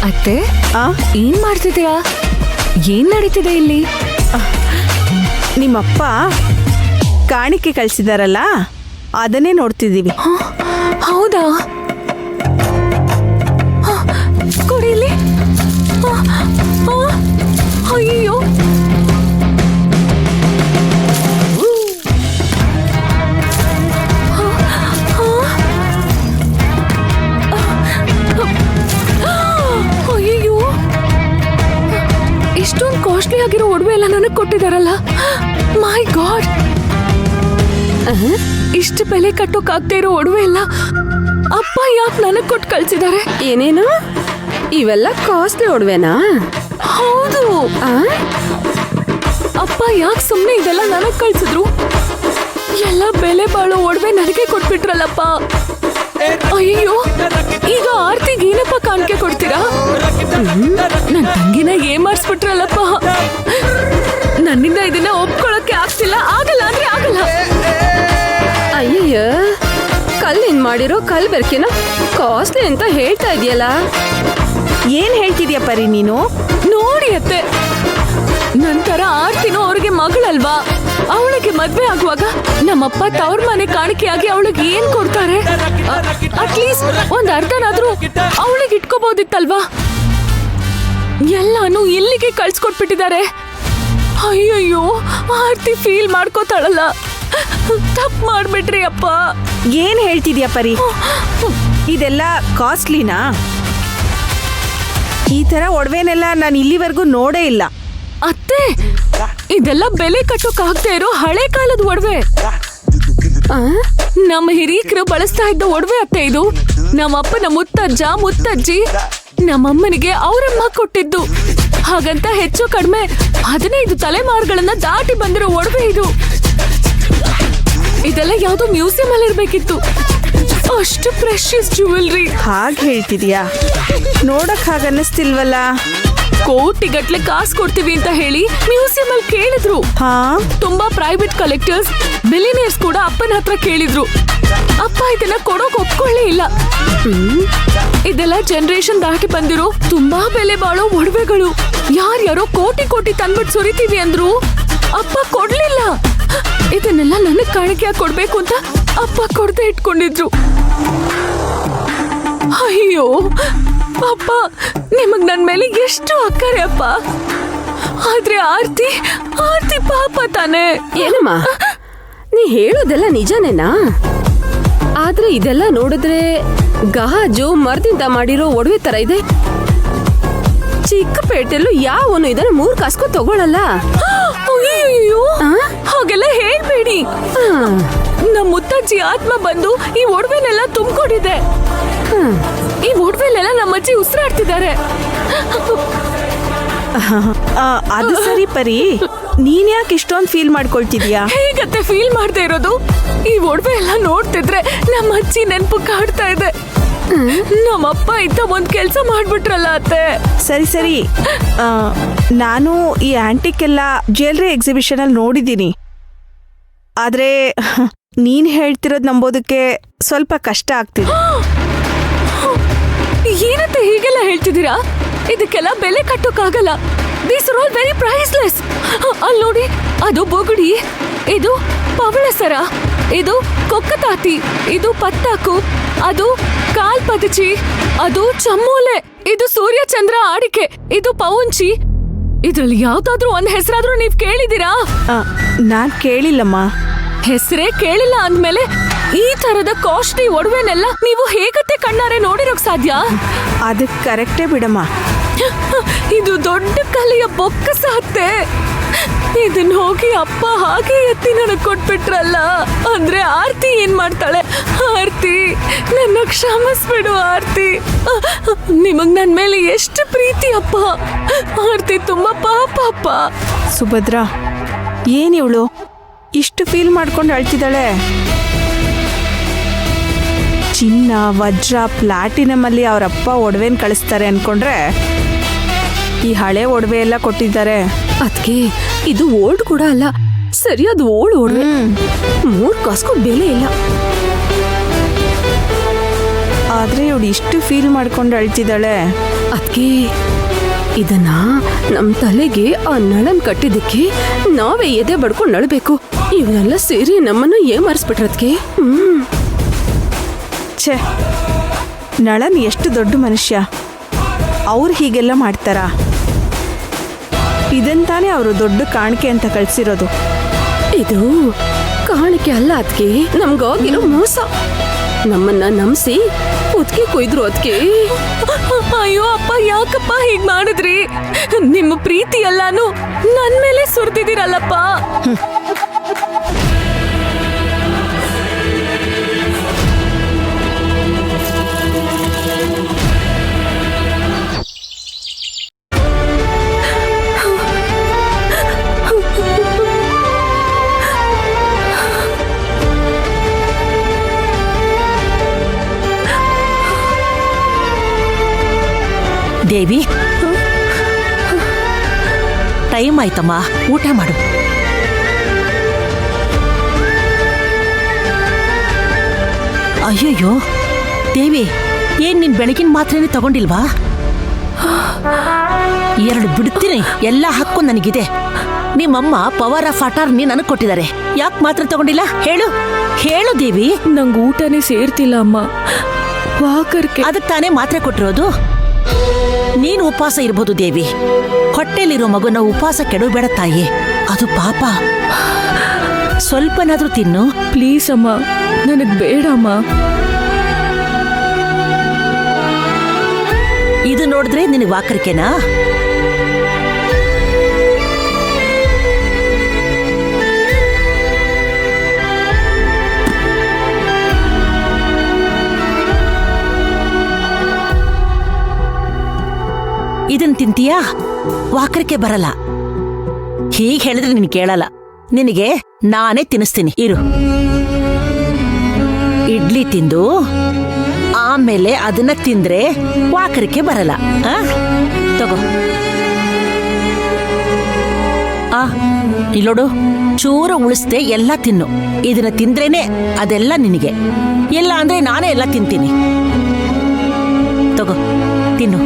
ಅತ್ತೆ ಏನ್ ಮಾಡ್ತಿದ್ಯಾ? ಏನ್ ನಡೀತಿದೆ ಇಲ್ಲಿ? ನಿಮ್ಮಪ್ಪ ಕಾಣಿಕೆ ಕಳಿಸಿದಾರಲ್ಲ ಅದನ್ನೇ ನೋಡ್ತಿದ್ದೀವಿ. ಹೌದಾ? ಕೊಡಿ ಇಲ್ಲಿ. ಅಯ್ಯೋ, ಅಯ್ಯೋ, ಇಷ್ಟೊಂದು ಕಾಸ್ಟ್ಲಿ ಆಗಿರೋ ಒಡವೆ ಎಲ್ಲ ನನಗೆ ಕೊಟ್ಟಿದಾರಲ್ಲ. ಮೈ ಗಾಡ್, ಇಷ್ಟು ಬೆಲೆ ಕಟ್ಟೋಕಾಗ್ತಾ ಇರೋ ಒಡವೆ ಎಲ್ಲ ಅಪ್ಪ ಯಾಕೆ ನನಗೆ ಕೊಟ್ಟು ಕಳ್ಸಿದ್ದಾರೆ? ಏನೇನು ಇವೆಲ್ಲ ಕಾಸ್ಟ್ಲಿ ಒಡವೆನಾ? ಹೌದು. ಅಪ್ಪ ಯಾಕೆ ಸುಮ್ಮನೆ ಇದೆಲ್ಲ ನನಗೆ ಕಳ್ಸಿದ್ರು? ಎಲ್ಲ ಬೆಲೆ ಬಾಳೋ ಒಡವೆ ನನಗೆ ಕೊಟ್ಬಿಟ್ರಲ್ಲಪ್ಪ. ಅಯ್ಯೋ, ಈಗ ಆರ್ತಿಗೆ ಏನಪ್ಪ ಕಾಣಿಕೆ ಕೊಡ್ತೀರಾ? ನನ್ನ ತಂಗಿನ ಏಮಾರ್ಸ್ಬಿಟ್ರಲ್ಲಪ್ಪ. ನನ್ನಿಂದ ಇದನ್ನ ಒಪ್ಕೊಳ್ಳೋಕೆ ಆಗ್ತಿಲ್ಲ. ಆಗಲ್ಲ ಅಂದ್ರೆ ಆಗಲ್ಲ. ಅಯ್ಯಯ್ಯ, ಕಲ್ಲಿನ್ ಮಾಡಿರೋ ಕಲ್ ಬೆರ್ಕಿನ ಕಾಸ್ಟ್ಲಿ ಅಂತ ಹೇಳ್ತಾ ಇದೆಯಲ್ಲ. ಏನ್ ಹೇಳ್ತಿದ್ಯಾ ಪರಿ ನೀನು? ನೋಡಿ ಅತ್ತೆ, ನಂತರ ಆರ್ತಿನೂ ಅವ್ರಿಗೆ ಮಗಳಲ್ವಾ? ಅವಳಿಗೆ ಮದ್ವೆ ಆಗುವಾಗ ನಮ್ಮಪ್ಪ ತವ್ರ ಮನೆ ಕಾಣಿಕೆಯಾಗಿ ಅವಳಿಗೆ ಏನ್ ಕೊಡ್ತಾರೆ? ಅಟ್ಲೀಸ್ಟ್ ಒಂದ್ ಅರ್ಧನಾದ್ರೂ ಅವಳಿಗೆ ಇಟ್ಕೋಬಹುದಿತ್ತಲ್ವಾ? ಎಲ್ಲಾನು ಇಲ್ಲಿಗೆ ಕಳ್ಸ್ಕೊಟ್ಬಿಟ್ಟಿದ್ದಾರೆ. ಅಯ್ಯಯ್ಯೋ, ಆರ್ತಿ ಫೀಲ್ ಮಾಡ್ಕೋತಾಳಲ್ಲ. ತಪ್ಪು ಮಾಡ್ಬಿಟ್ರಿ ಅಪ್ಪ. ಏನ್ ಹೇಳ್ತಿದ್ಯಾ ಪರಿ? ಇದೆಲ್ಲ ಕಾಸ್ಟ್ಲಿನಾ? ಈ ತರ ಒಡವೆನೆಲ್ಲ ನಾನು ಇಲ್ಲಿವರೆಗೂ ನೋಡೇ ಇಲ್ಲ. ಅತ್ತೆ, ಇದೆಲ್ಲ ಬೆಲೆ ಕಟ್ಟೋಕ್ ಆಗ್ತಾ ಇರೋ ಹಳೆ ಕಾಲದ ಒಡವೆ. ನಮ್ಮ ಹಿರೀಕರು ಬಳಸ್ತಾ ಇದ್ದ ಒಡವೆ ಅತ್ತೆ ಇದು. ನಮ್ಮಪ್ಪನ ಮುತ್ತಜ್ಜ ಮುತ್ತಜ್ಜಿ ನಮ್ಮಮ್ಮನಿಗೆ ಅವರಮ್ಮ ಕೊಟ್ಟಿದ್ದು. ಹಾಗಂತ ಹೆಚ್ಚು ಕಡಿಮೆ 15 ತಲೆಮಾರುಗಳನ್ನ ದಾಟಿ ಬಂದಿರೋ ಒಡವೆ ಇದು. ಇದೆಲ್ಲ ಯಾವ್ದೋ ಮ್ಯೂಸಿಯಂ ಅಲ್ಲಿ ಇರ್ಬೇಕಿತ್ತು. ಅಷ್ಟು ಪ್ರೆಷಿಯಸ್ ಜ್ಯುವೆಲ್ರಿ. ಹಾಗೆ ಹೇಳ್ತಿದ್ಯಾ? ನೋಡಕ್ ಹಾಗ ಅನ್ನಿಸ್ತಿಲ್ವಲ್ಲ. ಕೋಟಿಗಟ್ಲೆ ಕಾಸು ಕೊಡ್ತೀವಿ ಅಂತ ಹೇಳಿ ಮ್ಯೂಸಿಯಂ ಅಲ್ಲಿ ಕೇಳಿದ್ರು. ತುಂಬಾ ಪ್ರೈವೇಟ್ ಕಲೆಕ್ಟರ್ಸ್, ಬಿಲಿನಿಯರ್ಸ್ ಕೂಡ ಅಪ್ಪನ ಹತ್ರ ಕೇಳಿದ್ರು. ಅಪ್ಪ ಇದನ್ನ ಕೊಡೋಕ್ ಒಪ್ಕೊಳ್ಳೇ ಇಲ್ಲ. ಇದೆಲ್ಲ ಜನರೇಷನ್ ದಾಟಿ ಬಂದಿರೋ ತುಂಬಾ ಬೆಲೆ ಬಾಳೋ ಒಡವೆಗಳು. ಯಾರ್ಯಾರೋ ಕೋಟಿ ಕೋಟಿ ತಂದ್ಬಿಟ್ಟು ಸುರಿತೀವಿ ಅಂದ್ರು. ಅಪ್ಪ ಕೊಡ್ಲಿಲ್ಲ. ಇದನ್ನೆಲ್ಲ ನನಗ್ ಕಾಣಿಕೆ ಕೊಡ್ಬೇಕು ಅಂತ ಅಪ್ಪ ಕೊಡದೆ ಇಟ್ಕೊಂಡಿದ್ರು. ಅಯ್ಯೋ ಅಪ್ಪ, ನಿಮಗ್ ನನ್ ಮೇಲೆ ಎಷ್ಟು ಅಕ್ಕರೆ ಅಪ್ಪ. ಆದ್ರೆ ಆರ್ತಿ ಪಾಪ ತಾನೆ. ಏನಮ್ಮ, ನೀ ಹೇಳೋದೆಲ್ಲ ನಿಜನೇನಾ? ಆದ್ರೆ ಇದೆಲ್ಲ ನೋಡಿದ್ರೆ ಗಾಜು ಮರದಿಂದ ಮಾಡಿರೋ ಒಡವೆ ತರ ಇದೆ. ಚಿಕ್ಕಪೇಟೆಲ್ಲೂ ಯಾವನು ಇದನ್ನ 3 ಕಾಸ್ಕೊ ತಗೊಳಲ್ಲ. ಅಯ್ಯೋ, ಹಾಗೆಲ್ಲ ಹೇಳ್ಬೇಡಿ. ನಮ್ಮ ಮುತ್ತಜ್ಜಿ ಆತ್ಮ ಬಂದು ಈ ಒಡವೆನೆಲ್ಲ ತುಂಬಿಕೊಂಡಿದೆ. ಈ ಒಡವೆಲೆಲ್ಲ ನಮ್ಮ ಅಜ್ಜಿ ಉಸಿರಾಡ್ತಿದ್ದಾರೆ. ಅದು ಸರಿ ಪರಿ, ನೀನ್ ಯಾಕೆ ಇಷ್ಟೊಂದು ಫೀಲ್ ಮಾಡ್ಕೊಳ್ತಿದ್ಯಾ? ಹೇಗತ್ತೆ ಫೀಲ್ ಮಾಡ್ತಾ ಇರೋದು? ಈ ಒಡವೆ ಎಲ್ಲ ನೋಡ್ತಿದ್ರೆ ನಮ್ಮ ಅಜ್ಜಿ ನೆನ್ಪು ಕಾಡ್ತಾ ಇದೆ. ನಮ್ಮಪ್ಪ ಇದ್ದ ಒಂದ್ ಕೆಲ್ಸ ಮಾಡ್ಬಿಟ್ರಲ್ಲ ಅತ್ತೆ. ಸರಿ, ನಾನು ಈ ಆಂಟಿಕ್ ಎಲ್ಲ ಜ್ಯುವೆಲ್ರಿ ಎಕ್ಸಿಬಿಷನ್ ಅಲ್ಲಿ ನೋಡಿದ್ದೀನಿ. ಆದ್ರೆ ನೀನ್ ಹೇಳ್ತಿರೋದ್ ನಂಬೋದಕ್ಕೆ ಸ್ವಲ್ಪ ಕಷ್ಟ ಆಗ್ತಿದೆ. ಏನಂತ ಹೀಗೆಲ್ಲ ಹೇಳ್ತಿದ್ದೀರಾ? ಇದಕ್ಕೆಲ್ಲ ಬೆಲೆ ಕಟ್ಟೋಕ್ಕಾಗಲ್ಲ. These are all very priceless. ಅಲ್ಲಿ ನೋಡಿ, ಅದು ಬೊಗುಡಿ, ಇದು ಪವಳಸರ, ಇದು ಕೊಕ್ಕತಾತಿ, ಇದು ಪತ್ತಾಕು, ಅದು ಕಾಲ್ಪದಚಿ, ಅದು ಚಮ್ಮೋಲೆ, ಇದು ಸೂರ್ಯಚಂದ್ರ ಆಡಿಕೆ, ಇದು ಪೌಂಚಿ. ಇದ್ರಲ್ಲಿ ಯಾವ್ದಾದ್ರೂ ಒಂದ್ ಹೆಸರಾದ್ರೂ ನೀವ್ ಕೇಳಿದೀರಾ? ನಾನ್ ಕೇಳಿಲ್ಲಮ್ಮ. ಹೆಸರೇ ಕೇಳಿಲ್ಲ ಅಂದ್ಮೇಲೆ ಈ ತರದ ಕಾಸ್ಟ್ಲಿ ಒಡವೆನೆಲ್ಲ ನೀವು ಹೇಗತ್ತೆ ಕಣ್ಣಾರೆ ನೋಡಿರೋಕ್ ಸಾಧ್ಯ? ಅದಕ್ಕೆ ಕರೆಕ್ಟೇ ಬಿಡಮ್ಮ. ಇದು ದೊಡ್ಡ ಕಲೆಯ ಬೊಕ್ಕಸ ಅತ್ತೆ. ಇದನ್ನ ಹೋಗಿ ಅಪ್ಪ ಹಾಗೆ ಎತ್ತಿ ನನಗ್ ಕೊಟ್ಬಿಟ್ರಲ್ಲ. ಅಂದ್ರೆ ಆರ್ತಿ ಏನ್ ಮಾಡ್ತಾಳೆ? ಆರ್ತಿ, ನನ್ನ ಕ್ಷಮಿಸ್ಬಿಡು ಆರ್ತಿ. ನಿಮಗ್ ನನ್ ಮೇಲೆ ಎಷ್ಟು ಪ್ರೀತಿ ಅಪ್ಪ. ಆರ್ತಿ ತುಂಬಾ ಪಾಪ ಅಪ್ಪ. ಸುಭದ್ರಾ, ಏನಿವಳು ಇಷ್ಟು ಫೀಲ್ ಮಾಡ್ಕೊಂಡು ಅಳ್ತಿದ್ದಾಳೆ? ಚಿನ್ನ, ವಜ್ರ, ಪ್ಲಾಟಿನಮ್ ಅಲ್ಲಿ ಅವರಪ್ಪ ಒಡವೆನ್ ಕಳಿಸ್ತಾರೆ ಅನ್ಕೊಂಡ್ರೆ ಈ ಹಳೆ ಒಡವೆ ಎಲ್ಲ ಕೊಟ್ಟಿದ್ದಾರೆ. ಅದ್ಕೆ ಇದು ಓಲ್ಡ್ ಕೂಡ ಅಲ್ಲ, ಸರಿಯಾದ ಓಲ್ಡ್ ಒಡವೆ. 3 ಕಾಸ್ಕೋ ಬೆಲೆ ಇಲ್ಲ. ಆದ್ರೆ ಇವಳು ಇಷ್ಟು ಫೀಲ್ ಮಾಡ್ಕೊಂಡು ಅಳ್ತಿದ್ದಾಳೆ. ಅದಕ್ಕೆ ಇದನ್ನ ನಮ್ ತಲೆಗೆ ಆ ನಳನ್ ಕಟ್ಟಿದ್ದಕ್ಕೆ ನಾವೇ ಎದೆ ಬಡ್ಕೊಂಡು ನಳ್ಬೇಕು. ಇವರೆಲ್ಲ ಸೇರಿ ನಮ್ಮನ್ನ ಏಮಾರಿಸ್ಬಿಟ್ರದ್ಕೆ. ಛೇ, ನಳನ್ ಎಷ್ಟು ದೊಡ್ಡ ಮನುಷ್ಯ, ಅವ್ರು ಹೀಗೆಲ್ಲ ಮಾಡ್ತಾರಾ? ಇದಂತಾನೆ ಅವರು ದೊಡ್ಡ ಕಾಣಿಕೆ ಅಂತ ಕಳ್ಸಿರೋದು. ಇದು ಕಾಣಿಕೆ ಅಲ್ಲ ಅದಕ್ಕೆ, ನಮ್ಗಾಗಿರೋ ಮೋಸ. ನಮ್ಮನ್ನ ನಂಬಿಸಿ ಉದ್ಕೆ ಕೊಯ್ದ್ರು ಅದಕ್ಕೆ. ಅಯ್ಯೋ ಅಪ್ಪ, ಯಾಕಪ್ಪ ಹೀಗ್ ಮಾಡಿದ್ರಿ? ನಿಮ್ಮ ಪ್ರೀತಿ ಎಲ್ಲಾನು ನನ್ ಮೇಲೆ ಸುರ್ದಿದಿರಲ್ಲಪ್ಪ. ದೇವಿ, ಟೈಮ್ ಆಯ್ತಮ್ಮ, ಊಟ ಮಾಡು. ಅಯ್ಯಯ್ಯೋ ದೇವಿ, ಏನ್ ನಿನ್ ಬೆಳಗಿನ ಮಾತ್ರೇನೆ ತಗೊಂಡಿಲ್ವಾ? 2 ಬಿಡ್ತೀನಿ, ಎಲ್ಲ ಹಕ್ಕು ನನಗಿದೆ. ನಿಮ್ಮಮ್ಮ ಪವರ್ ಆಫ್ ಅಟಾರ್ನಿ ನನಗೆ ಕೊಟ್ಟಿದ್ದಾರೆ. ಯಾಕೆ ಮಾತ್ರ ತಗೊಂಡಿಲ್ಲ ಹೇಳು? ಹೇಳು ದೇವಿ. ನಂಗೆ ಊಟನೇ ಸೇರ್ತಿಲ್ಲ ಅಮ್ಮ. ವಾಕರ್ಗೆ ಅದಕ್ಕೆ ತಾನೇ ಮಾತ್ರೆ ಕೊಟ್ಟಿರೋದು. ನೀನು ಉಪವಾಸ ಇರ್ಬೋದು ದೇವಿ, ಹೊಟ್ಟೆಲಿರೋ ಮಗುನ ಉಪವಾಸ ಕೆಡಬೇಡ ತಾಯಿ, ಅದು ಪಾಪ. ಸ್ವಲ್ಪನಾದ್ರೂ ತಿನ್ನು ಪ್ಲೀಸ್ ಅಮ್ಮ, ನನಗ್ ಬೇಡ ಅಮ್ಮ. ಇದು ನೋಡಿದ್ರೆ ನಿನಗೆ ವಾಕರಿಕೆನಾ? ಇದನ್ ತಿಂತೀಯಾ? ವಾಕರಿಕೆ ಬರಲ್ಲ. ಹೀಗೆ ಹೇಳಿದ್ರೆ ನಿನ್ ಕೇಳಲ್ಲ. ನಿನಗೆ ನಾನೇ ತಿನ್ನಿಸ್ತೀನಿ ಇರು. ಇಡ್ಲಿ ತಿಂದು ಆಮೇಲೆ ಅದನ್ನ ತಿಂದ್ರೆ ವಾಕರಿಕೆ ಬರಲ್ಲ. ತಗೋ. ಇಲ್ಲೋಡು, ಚೂರು ಉಳಿಸ್ದೆ ಎಲ್ಲ ತಿನ್ನು. ಇದನ್ನ ತಿಂದ್ರೇನೆ ಅದೆಲ್ಲ ನಿನಗೆ, ಇಲ್ಲ ಅಂದ್ರೆ ನಾನೇ ಎಲ್ಲ ತಿಂತೀನಿ. ತಗೋ ತಿನ್ನು.